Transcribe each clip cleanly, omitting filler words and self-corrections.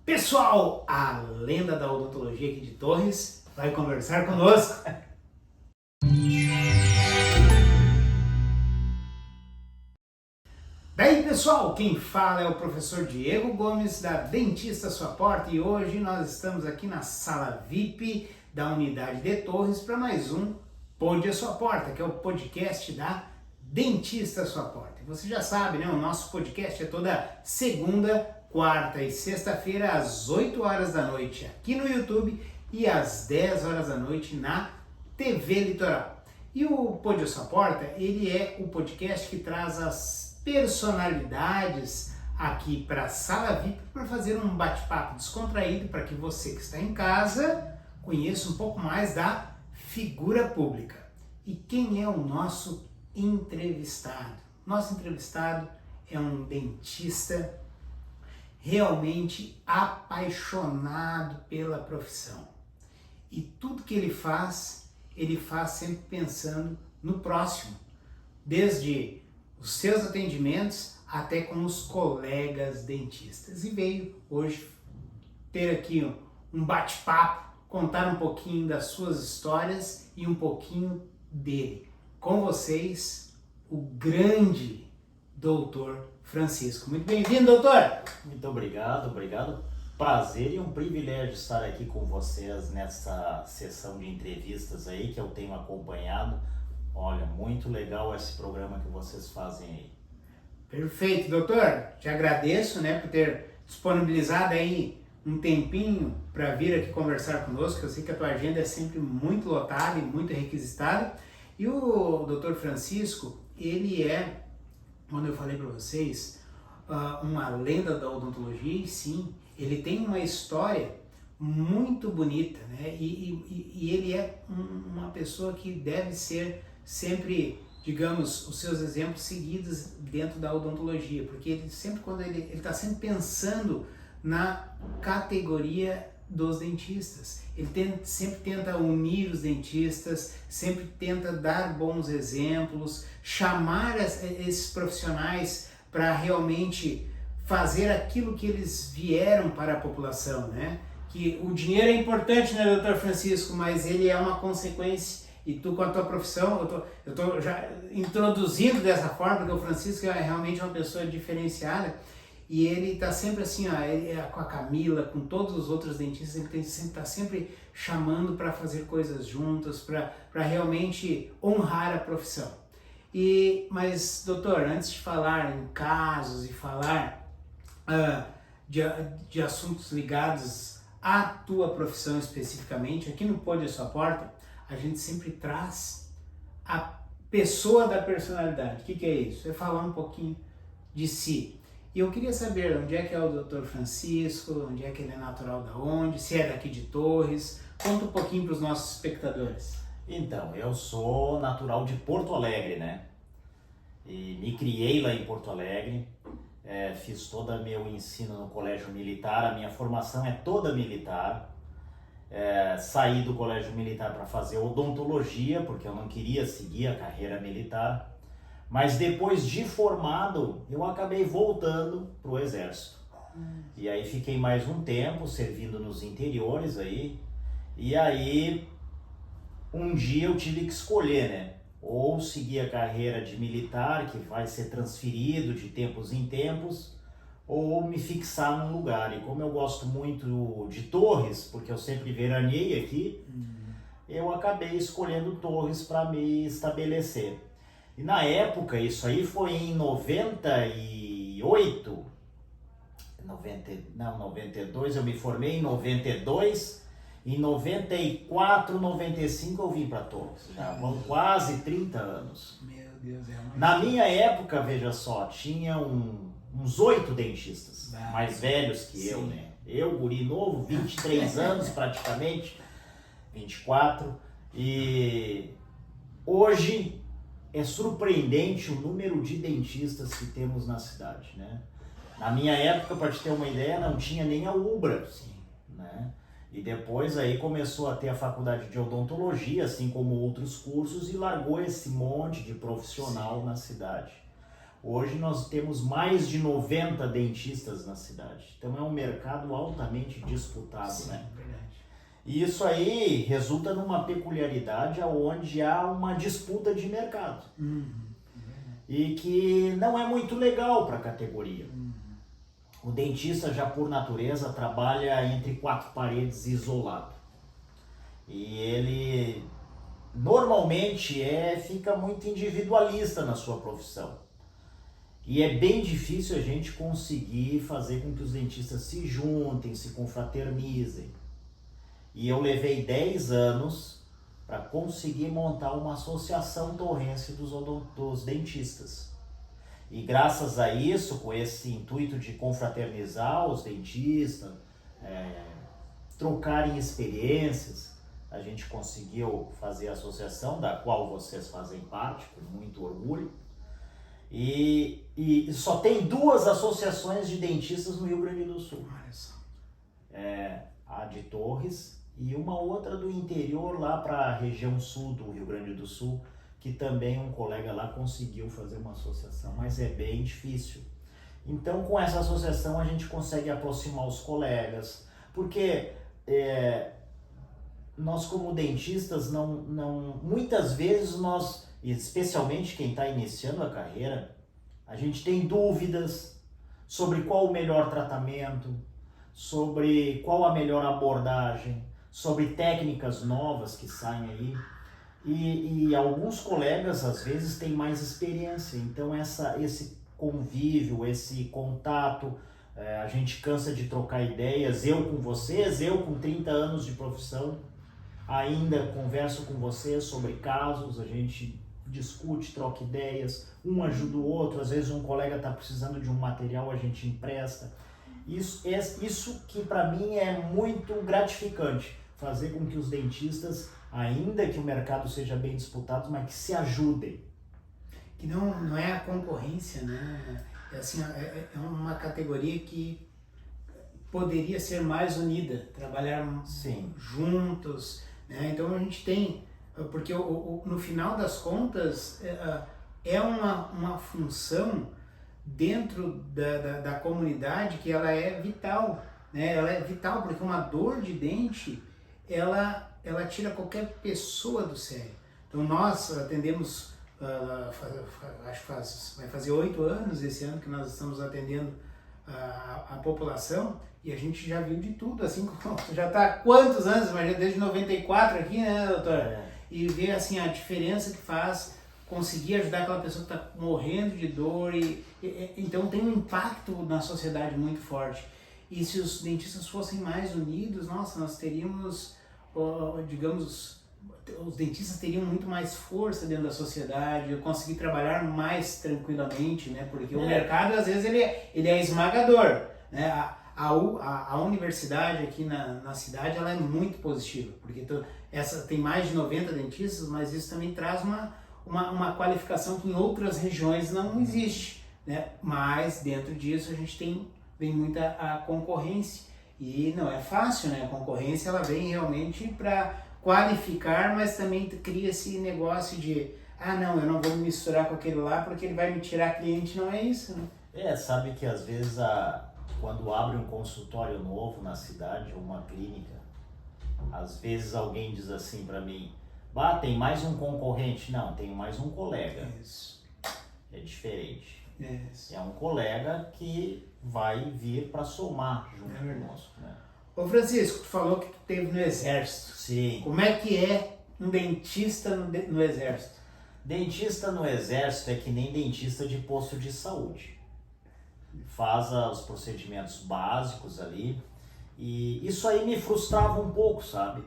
Pessoal, a lenda da odontologia aqui de Torres vai conversar conosco. Daí, pessoal, quem fala é o professor Diego Gomes da Dentista Sua Porta e hoje nós estamos aqui na sala VIP da unidade de Torres para mais um Pode a Sua Porta, que é o podcast da Dentista Sua Porta. Você já sabe, né? O nosso podcast é toda segunda, quarta e sexta-feira às 8 horas da noite aqui no YouTube e às 10 horas da noite na TV Litoral. E o Pode a Sua Porta, ele é o podcast que traz as personalidades aqui para a sala VIP para fazer um bate-papo descontraído para que você que está em casa conheça um pouco mais da figura pública. E quem é o nosso entrevistado? Nosso entrevistado é um dentista realmente apaixonado pela profissão. E tudo que ele faz sempre pensando no próximo, desde os seus atendimentos até com os colegas dentistas. E veio hoje ter aqui um bate-papo, contar um pouquinho das suas histórias e um pouquinho dele. Com vocês, o grande doutor Francisco. Muito bem-vindo, doutor! Muito obrigado. Prazer e um privilégio estar aqui com vocês nessa sessão de entrevistas aí que eu tenho acompanhado. Olha, muito legal esse programa que vocês fazem aí. Perfeito, doutor. Te agradeço, né, por ter disponibilizado aí um tempinho para vir aqui conversar conosco. Eu sei que a tua agenda é sempre muito lotada e muito requisitada. E o doutor Francisco, ele é, quando eu falei para vocês, uma lenda da odontologia, e sim, ele tem uma história muito bonita, né? E ele é uma pessoa que deve ser sempre, digamos, os seus exemplos seguidos dentro da odontologia, porque ele sempre, quando ele está sempre pensando na categoria dos dentistas, ele sempre tenta unir os dentistas, sempre tenta dar bons exemplos, chamar esses profissionais para realmente fazer aquilo que eles vieram para a população, né? Que o dinheiro é importante, né, doutor Francisco, mas ele é uma consequência. E tu, com a tua profissão, eu tô já introduzindo dessa forma, porque o Francisco é realmente uma pessoa diferenciada. E ele está sempre assim, ó, com a Camila, com todos os outros dentistas, ele está sempre chamando para fazer coisas juntas, para realmente honrar a profissão. Mas, doutor, antes de falar em casos e falar de assuntos ligados à tua profissão especificamente, aqui no Pode a Sua Porta, a gente sempre traz a pessoa da personalidade. O que é isso? É falar um pouquinho de si. E eu queria saber onde é que é o Dr. Francisco, onde é que ele é natural da onde, se é daqui de Torres. Conta um pouquinho para os nossos espectadores. Então, eu sou natural de Porto Alegre, né? E me criei lá em Porto Alegre, fiz todo o meu ensino no colégio militar, a minha formação é toda militar. Saí do colégio militar para fazer odontologia, porque eu não queria seguir a carreira militar. Mas depois de formado, eu acabei voltando para o exército. E aí fiquei mais um tempo servindo nos interiores aí. E aí, um dia eu tive que escolher, né? Ou seguir a carreira de militar, que vai ser transferido de tempos em tempos, ou me fixar num lugar. E como eu gosto muito de Torres, porque eu sempre veraneei aqui, eu acabei escolhendo Torres para me estabelecer. E na época, isso aí foi em 92, eu me formei em 92, em 94, 95 eu vim para Torres, já vão quase 30 anos. Meu Deus, é uma... Na minha época, veja só, tinha uns 8 dentistas, mais velhos que eu, né? Eu, guri novo, 23 anos praticamente, 24, e hoje é surpreendente o número de dentistas que temos na cidade, né? Na minha época, para te ter uma ideia, não tinha nem a UBRA, né? E depois aí começou a ter a faculdade de odontologia, assim como outros cursos, e largou esse monte de profissional na cidade. Hoje nós temos mais de 90 dentistas na cidade. Então é um mercado altamente disputado, Sim, né? verdade. E isso aí resulta numa peculiaridade onde há uma disputa de mercado. E que não é muito legal para a categoria. O dentista já por natureza trabalha entre quatro paredes isolado. E ele normalmente fica muito individualista na sua profissão. E é bem difícil a gente conseguir fazer com que os dentistas se juntem, se confraternizem. E eu levei 10 anos para conseguir montar uma associação torrense dos dentistas. E graças a isso, com esse intuito de confraternizar os dentistas, trocarem experiências, a gente conseguiu fazer a associação, da qual vocês fazem parte, com muito orgulho. E só tem 2 associações de dentistas no Rio Grande do Sul. Olha só. A de Torres e uma outra do interior lá para a região sul do Rio Grande do Sul, que também um colega lá conseguiu fazer uma associação, mas é bem difícil. Então com essa associação a gente consegue aproximar os colegas, porque nós como dentistas muitas vezes nós, especialmente quem está iniciando a carreira, a gente tem dúvidas sobre qual o melhor tratamento, sobre qual a melhor abordagem, sobre técnicas novas que saem aí. E alguns colegas às vezes têm mais experiência, então esse convívio, esse contato, a gente cansa de trocar ideias, eu com vocês, eu com 30 anos de profissão, ainda converso com vocês sobre casos, a gente discute, troca ideias, um ajuda o outro, às vezes um colega está precisando de um material, a gente empresta. Isso que para mim é muito gratificante, fazer com que os dentistas, ainda que o mercado seja bem disputado, mas que se ajudem. Que não é a concorrência, né? É uma categoria que poderia ser mais unida, trabalhar Sim. juntos, né? Então a gente tem, porque no final das contas é uma função dentro da comunidade que ela é vital, né? Ela é vital porque uma dor de dente ela tira qualquer pessoa do sério. Então nós atendemos, acho que vai fazer 8 anos esse ano que nós estamos atendendo a população, e a gente já viu de tudo, assim, já está há quantos anos, mas já desde 94 aqui, né, doutora? E ver assim a diferença que faz conseguir ajudar aquela pessoa que está morrendo de dor, então tem um impacto na sociedade muito forte. E se os dentistas fossem mais unidos, nossa, nós teríamos, digamos, os dentistas teriam muito mais força dentro da sociedade, conseguir trabalhar mais tranquilamente, né? Porque o mercado, às vezes, ele é esmagador, né? A universidade aqui na cidade, ela é muito positiva, porque tem mais de 90 dentistas, mas isso também traz uma qualificação que em outras regiões não existe, né? Mas dentro disso a gente vem muita a concorrência, e não é fácil, né? A concorrência ela vem realmente para qualificar, mas também cria esse negócio de não, eu não vou me misturar com aquele lá porque ele vai me tirar cliente, não é isso, né? Sabe que às vezes quando abre um consultório novo na cidade, ou uma clínica, às vezes alguém diz assim para mim, tem mais um concorrente. Não, tem mais um colega. Isso. É diferente. Isso. É um colega que vai vir para somar junto conosco, né? Ô Francisco, tu falou que tu esteve no Exército. Sim. Como é que é um dentista no Exército? Dentista no Exército é que nem dentista de posto de saúde. Faz os procedimentos básicos ali. E isso aí me frustrava um pouco, sabe?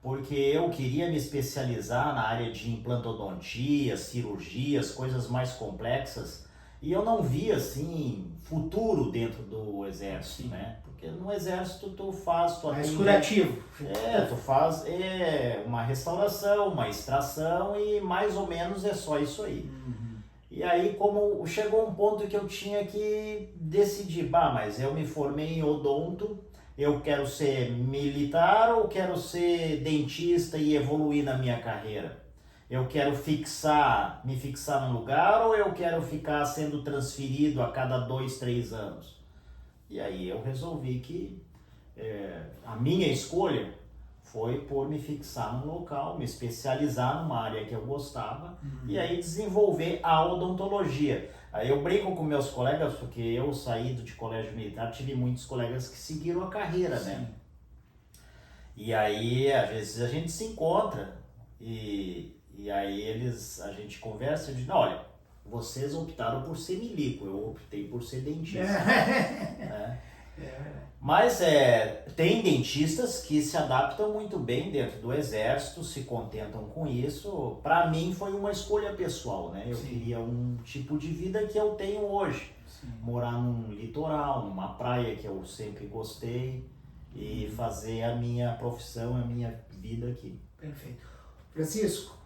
Porque eu queria me especializar na área de implantodontia, cirurgias, coisas mais complexas. E eu não via, assim, futuro dentro do Exército, Sim. né? Porque no Exército tu faz... Mais curativo. Tu faz uma restauração, uma extração e mais ou menos é só isso aí. Uhum. E aí como chegou um ponto que eu tinha que decidir, mas eu me formei em odonto, eu quero ser militar ou quero ser dentista e evoluir na minha carreira? Eu quero me fixar num lugar ou eu quero ficar sendo transferido a cada 2, 3 anos? E aí eu resolvi que a minha escolha foi por me fixar num local, me especializar numa área que eu gostava e aí desenvolver a odontologia. Aí eu brinco com meus colegas, porque eu saí de colégio militar, tive muitos colegas que seguiram a carreira, né? E aí, às vezes, a gente se encontra e aí a gente conversa e diz, olha, vocês optaram por ser milico, eu optei por ser dentista. Né? Mas tem dentistas que se adaptam muito bem dentro do exército, se contentam com isso. Para mim foi uma escolha pessoal, né? Eu queria um tipo de vida que eu tenho hoje. Morar num litoral, numa praia que eu sempre gostei e fazer a minha profissão, a minha vida aqui. Perfeito. Francisco,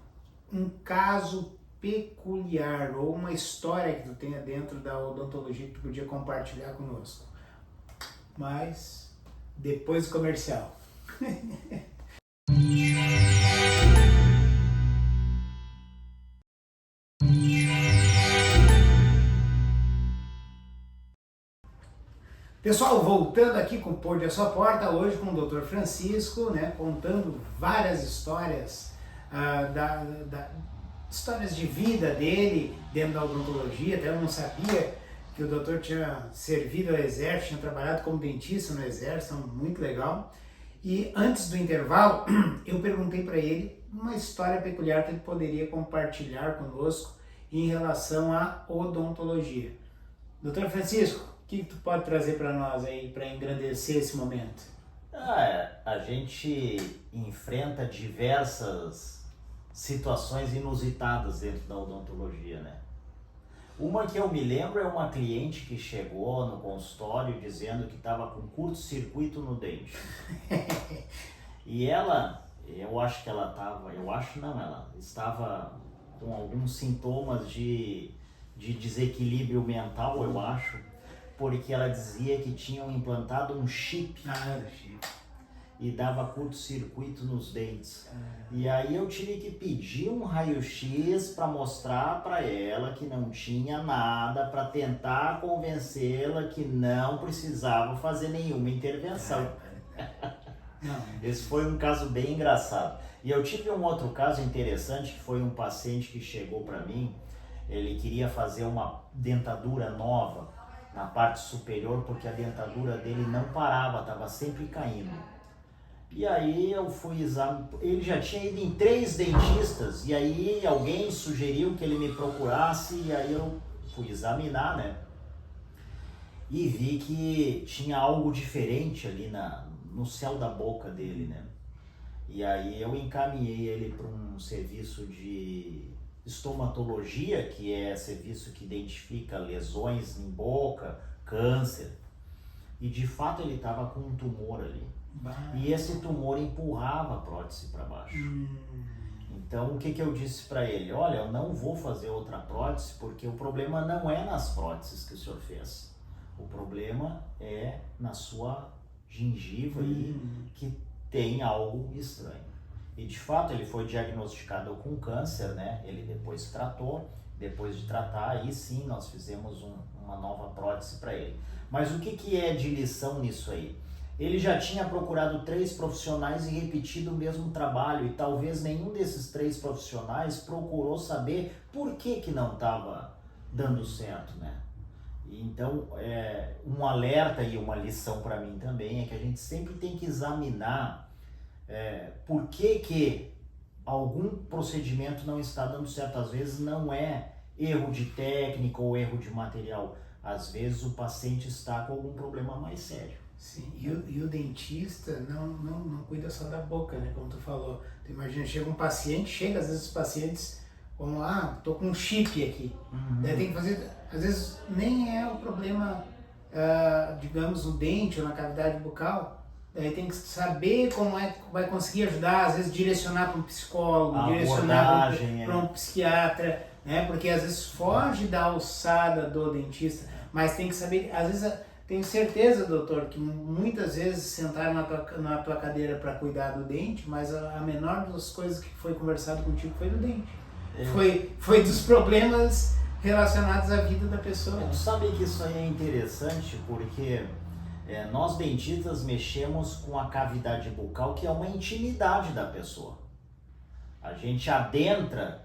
um caso peculiar ou uma história que tu tenha dentro da odontologia que tu podia compartilhar conosco? Mas depois do comercial. Pessoal, voltando aqui com o Pôr de a Sua Porta, hoje com o Dr. Francisco, né, contando várias histórias, histórias de vida dele dentro da odontologia. Até eu não sabia que o doutor tinha servido ao exército, tinha trabalhado como dentista no exército, muito legal. E antes do intervalo, eu perguntei para ele uma história peculiar que ele poderia compartilhar conosco em relação à odontologia. Doutor Francisco, o que tu pode trazer para nós aí para engrandecer esse momento? A gente enfrenta diversas situações inusitadas dentro da odontologia, né? Uma que eu me lembro é uma cliente que chegou no consultório dizendo que estava com curto-circuito no dente. E ela estava com alguns sintomas de desequilíbrio mental, eu acho, porque ela dizia que tinham implantado um chip. E dava curto-circuito nos dentes. E aí eu tive que pedir um raio-x para mostrar para ela que não tinha nada, para tentar convencê-la que não precisava fazer nenhuma intervenção. Esse foi um caso bem engraçado. E eu tive um outro caso interessante, que foi um paciente que chegou para mim. Ele queria fazer uma dentadura nova na parte superior, porque a dentadura dele não parava, estava sempre caindo. E aí eu fui examinar, ele já tinha ido em 3 dentistas, e aí alguém sugeriu que ele me procurasse, e aí eu fui examinar, né? E vi que tinha algo diferente ali no céu da boca dele, né? E aí eu encaminhei ele para um serviço de estomatologia, que é serviço que identifica lesões em boca, câncer. E de fato ele estava com um tumor ali. E esse tumor empurrava a prótese para baixo. Então o que eu disse para ele? Olha, eu não vou fazer outra prótese porque o problema não é nas próteses que o senhor fez. O problema é na sua gengiva aí, que tem algo estranho. E de fato ele foi diagnosticado com câncer, né? Ele depois tratou, depois de tratar, aí sim nós fizemos uma nova prótese para ele. Mas o que é de lição nisso aí? Ele já tinha procurado 3 profissionais e repetido o mesmo trabalho, e talvez nenhum desses 3 profissionais procurou saber por que não estava dando certo, né? Então, um alerta e uma lição para mim também é que a gente sempre tem que examinar por que algum procedimento não está dando certo. Às vezes não é erro de técnica ou erro de material, às vezes o paciente está com algum problema mais sério. Sim, e o dentista não cuida só da boca, né? Como tu falou. Tu imagina, chega um paciente, às vezes os pacientes vão lá, tô com um chip aqui. Daí tem que fazer, às vezes nem é o problema, digamos, no dente ou na cavidade bucal. Daí tem que saber como é que vai conseguir ajudar, às vezes direcionar para um psicólogo, direcionar para um psiquiatra, né? Porque às vezes foge da alçada do dentista, mas tem que saber, às vezes Tenho certeza, doutor, que muitas vezes sentaram na tua cadeira para cuidar do dente, mas a menor das coisas que foi conversado contigo foi do dente. Foi dos problemas relacionados à vida da pessoa. Tu sabe que isso aí é interessante porque nós dentistas mexemos com a cavidade bucal, que é uma intimidade da pessoa. A gente adentra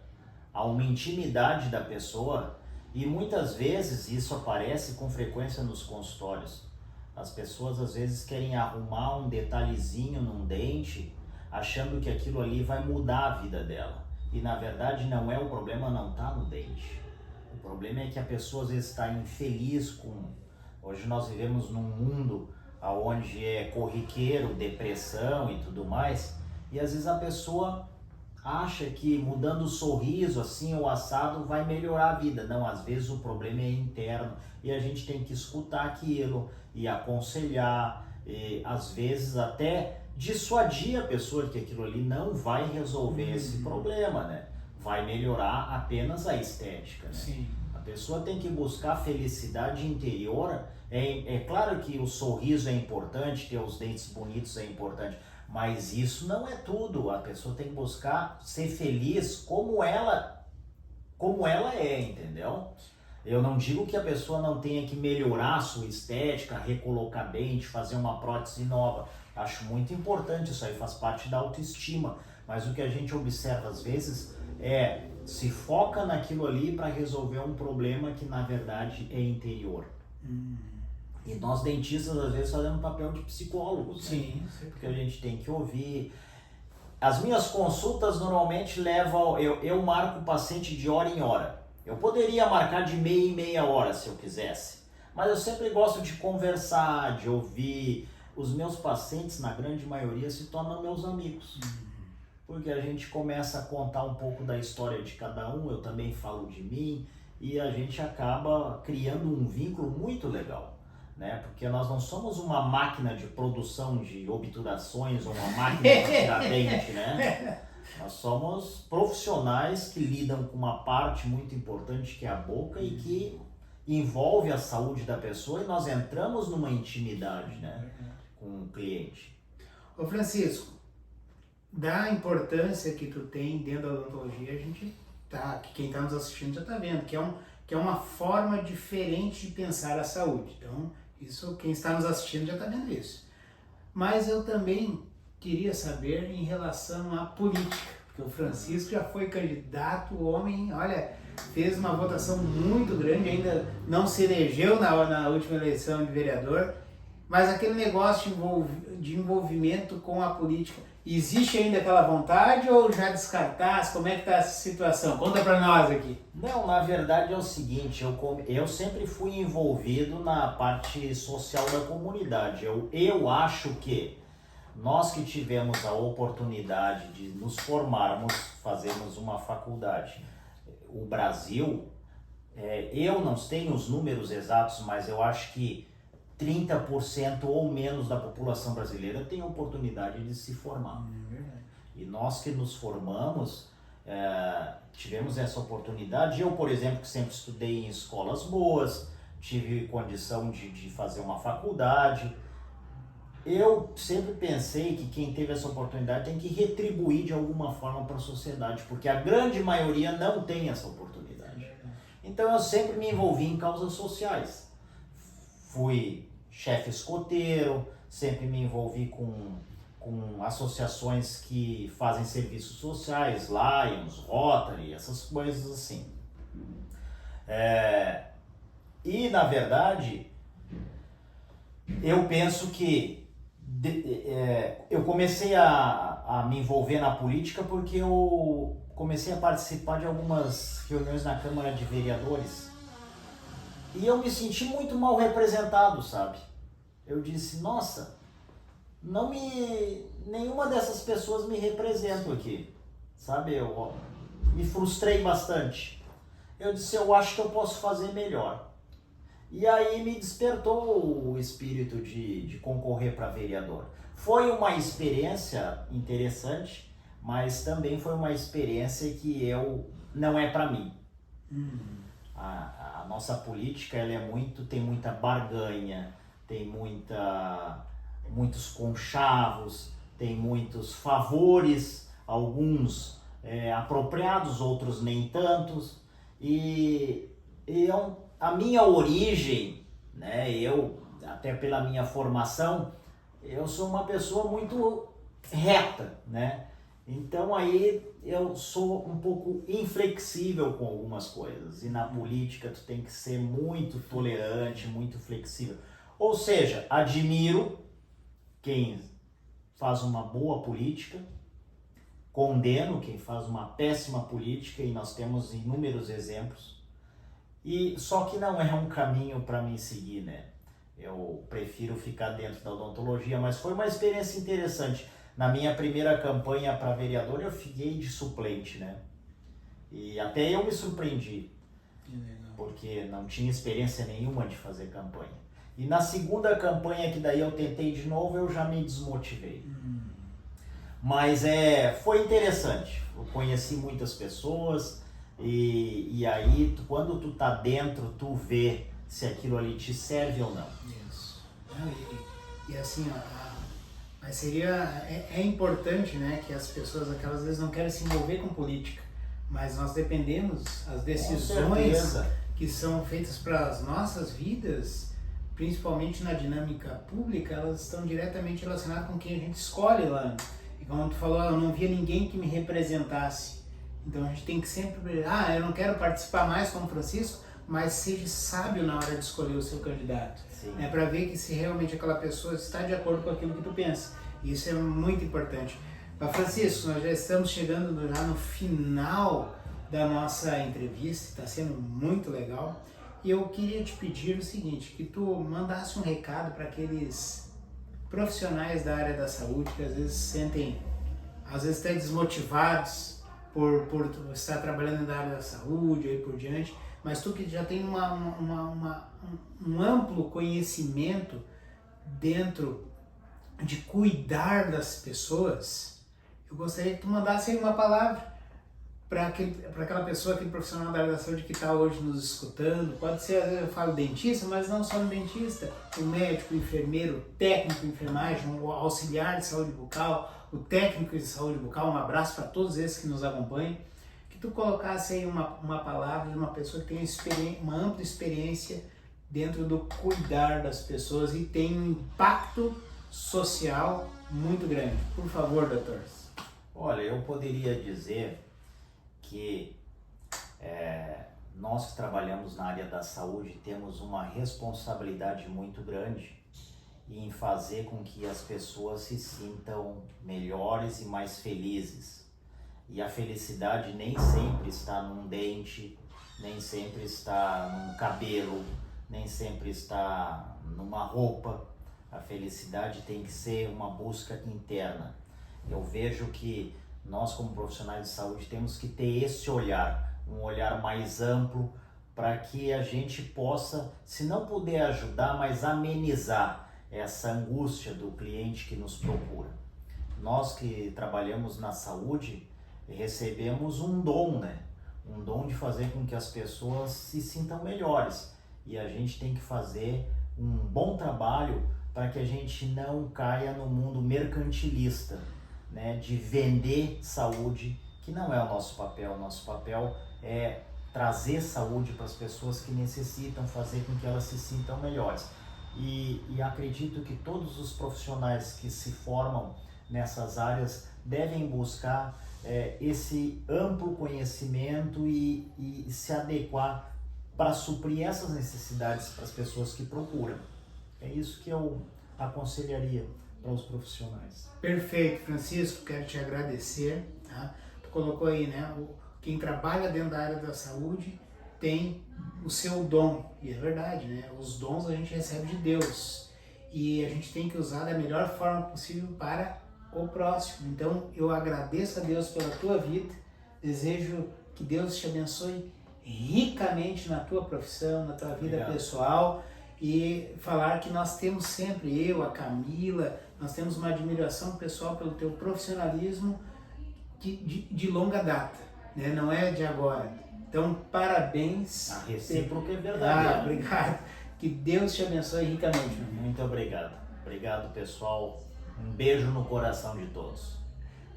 a uma intimidade da pessoa e muitas vezes isso aparece com frequência nos consultórios. As pessoas às vezes querem arrumar um detalhezinho num dente, achando que aquilo ali vai mudar a vida dela. E na verdade não é, o problema não está no dente. O problema é que a pessoa às vezes está infeliz com... Hoje nós vivemos num mundo onde é corriqueiro, depressão e tudo mais, e às vezes a pessoa acha que mudando o sorriso assim ou assado vai melhorar a vida. Não, às vezes o problema é interno e a gente tem que escutar aquilo e aconselhar, e às vezes até dissuadir a pessoa que aquilo ali não vai resolver esse problema, né? Vai melhorar apenas a estética, né? Sim. A pessoa tem que buscar felicidade interior. É claro que o sorriso é importante, ter os dentes bonitos é importante, mas isso não é tudo. A pessoa tem que buscar ser feliz como ela é, entendeu? Eu não digo que a pessoa não tenha que melhorar a sua estética, recolocar dente, fazer uma prótese nova. Acho muito importante, isso aí faz parte da autoestima. Mas o que a gente observa às vezes se foca naquilo ali para resolver um problema que na verdade é interior. E nós dentistas às vezes fazemos papel de psicólogos, né? Sim. Porque a gente tem que ouvir. As minhas consultas normalmente levam, eu marco o paciente de hora em hora. Eu poderia marcar de meia em meia hora se eu quisesse, mas eu sempre gosto de conversar, de ouvir. Os meus pacientes, na grande maioria, se tornam meus amigos. Porque a gente começa a contar um pouco da história de cada um, eu também falo de mim, e a gente acaba criando um vínculo muito legal, né? Porque nós não somos uma máquina de produção de obturações ou uma máquina de tirar dente, né? Nós somos profissionais que lidam com uma parte muito importante que é a boca e que envolve a saúde da pessoa, e nós entramos numa intimidade, né, com o cliente. Ô Francisco, da importância que tu tem dentro da odontologia, a gente que quem está nos assistindo já está vendo, que é uma forma diferente de pensar a saúde. Então, isso, quem está nos assistindo já está vendo isso. Mas eu também queria saber em relação à política, porque o Francisco já foi candidato, o homem, olha, fez uma votação muito grande, ainda não se elegeu na última eleição de vereador, mas aquele negócio de envolvimento com a política, existe ainda aquela vontade ou já descartasse? Como é que está essa situação? Conta para nós aqui. Não, na verdade é o seguinte, eu sempre fui envolvido na parte social da comunidade. Eu acho que nós que tivemos a oportunidade de nos formarmos, fazermos uma faculdade, o Brasil, eu não tenho os números exatos, mas eu acho que 30% ou menos da população brasileira tem a oportunidade de se formar. E nós que nos formamos, tivemos essa oportunidade. Eu, por exemplo, que sempre estudei em escolas boas, tive condição de fazer uma faculdade. Eu sempre pensei que quem teve essa oportunidade tem que retribuir de alguma forma para a sociedade, porque a grande maioria não tem essa oportunidade. Então eu sempre me envolvi em causas sociais. Fui chefe escoteiro, sempre me envolvi com associações que fazem serviços sociais, Lions, Rotary, essas coisas assim. E na verdade, eu penso que eu comecei a me envolver na política porque eu comecei a participar de algumas reuniões na Câmara de Vereadores e eu me senti muito mal representado, sabe? Eu disse, nossa, nenhuma dessas pessoas me representam aqui, sabe? Eu me frustrei bastante. Eu disse, eu acho que eu posso fazer melhor. E aí me despertou o espírito de concorrer para vereador. Foi uma experiência interessante, mas também foi uma experiência que não é para mim. A nossa política ela tem muita barganha, tem muitos conchavos, tem muitos favores, alguns apropriados, outros nem tantos. A minha origem, né, até pela minha formação, eu sou uma pessoa muito reta, né? Então aí eu sou um pouco inflexível com algumas coisas, e na política tu tem que ser muito tolerante, muito flexível. Ou seja, admiro quem faz uma boa política, condeno quem faz uma péssima política, e nós temos inúmeros exemplos, só que não é um caminho para mim seguir, né? Eu prefiro ficar dentro da odontologia, mas foi uma experiência interessante. Na minha primeira campanha para vereador, eu fiquei de suplente, né? E até eu me surpreendi, porque não tinha experiência nenhuma de fazer campanha. E na segunda campanha, que daí eu tentei de novo, eu já me desmotivei. Mas foi interessante. Eu conheci muitas pessoas, e aí, quando tu tá dentro, tu vê se aquilo ali te serve ou não. Isso. E assim, mas é importante, né, que as pessoas, aquelas vezes, não querem se envolver com política, mas nós dependemos, as decisões que são feitas para as nossas vidas, principalmente na dinâmica pública, elas estão diretamente relacionadas com quem a gente escolhe lá. E como tu falou, eu não via ninguém que me representasse. Então a gente tem que sempre, eu não quero participar mais como Francisco, mas seja sábio na hora de escolher o seu candidato, né, para ver que se realmente aquela pessoa está de acordo com aquilo que tu pensa. Isso é muito importante. Mas Francisco, nós já estamos chegando já no final da nossa entrevista, está sendo muito legal, e eu queria te pedir o seguinte, que tu mandasse um recado para aqueles profissionais da área da saúde que às vezes se sentem, às vezes até desmotivados por estar trabalhando na área da saúde e aí por diante, mas tu que já tem um amplo conhecimento dentro de cuidar das pessoas, eu gostaria que tu mandasse aí uma palavra para aquela pessoa, aquele profissional da área da saúde que está hoje nos escutando. Pode ser, às vezes eu falo dentista, mas não só o dentista, o médico, o enfermeiro, o técnico de enfermagem, o auxiliar de saúde bucal, o técnico de saúde bucal. Um abraço para todos esses que nos acompanham. Que tu colocasse aí uma palavra de uma pessoa que tem uma ampla experiência dentro do cuidar das pessoas e tem um impacto social muito grande. Por favor, doutor. Olha, eu poderia dizer que nós que trabalhamos na área da saúde temos uma responsabilidade muito grande em fazer com que as pessoas se sintam melhores e mais felizes. E a felicidade nem sempre está num dente, nem sempre está num cabelo, nem sempre está numa roupa. A felicidade tem que ser uma busca interna. Eu vejo que nós, como profissionais de saúde, temos que ter esse olhar, um olhar mais amplo, para que a gente possa, se não puder ajudar, mas amenizar essa angústia do cliente que nos procura. Nós que trabalhamos na saúde, recebemos um dom, né? Um dom de fazer com que as pessoas se sintam melhores. E a gente tem que fazer um bom trabalho para que a gente não caia no mundo mercantilista, né? De vender saúde, que não é o nosso papel. O nosso papel é trazer saúde para as pessoas que necessitam, fazer com que elas se sintam melhores. E acredito que todos os profissionais que se formam nessas áreas devem buscar esse amplo conhecimento e se adequar para suprir essas necessidades para as pessoas que procuram. É isso que eu aconselharia para os profissionais. Perfeito, Francisco, quero te agradecer. Tá? Tu colocou aí, né? Quem trabalha dentro da área da saúde tem o seu dom, e é verdade, né? Os dons a gente recebe de Deus e a gente tem que usar da melhor forma possível para o próximo. Então eu agradeço a Deus pela tua vida, desejo que Deus te abençoe ricamente na tua profissão, na tua vida pessoal, e falar que nós temos sempre, eu, a Camila, nós temos uma admiração pessoal pelo teu profissionalismo de longa data, né? Não é de agora. Então, parabéns. A recíproca é verdadeira. Obrigado. Que Deus te abençoe ricamente. Muito obrigado. Obrigado, pessoal. Um beijo no coração de todos.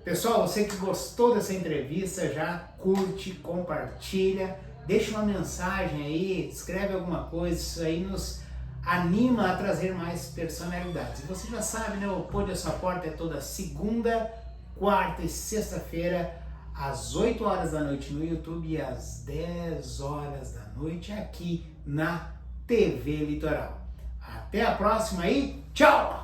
Pessoal, você que gostou dessa entrevista, já curte, compartilha, deixa uma mensagem aí, escreve alguma coisa, isso aí nos anima a trazer mais personalidades. E você já sabe, né? O Pode a Sua Porta é toda segunda, quarta e sexta-feira, às 8 horas da noite no YouTube e às 10 horas da noite aqui na TV Litoral. Até a próxima aí, tchau!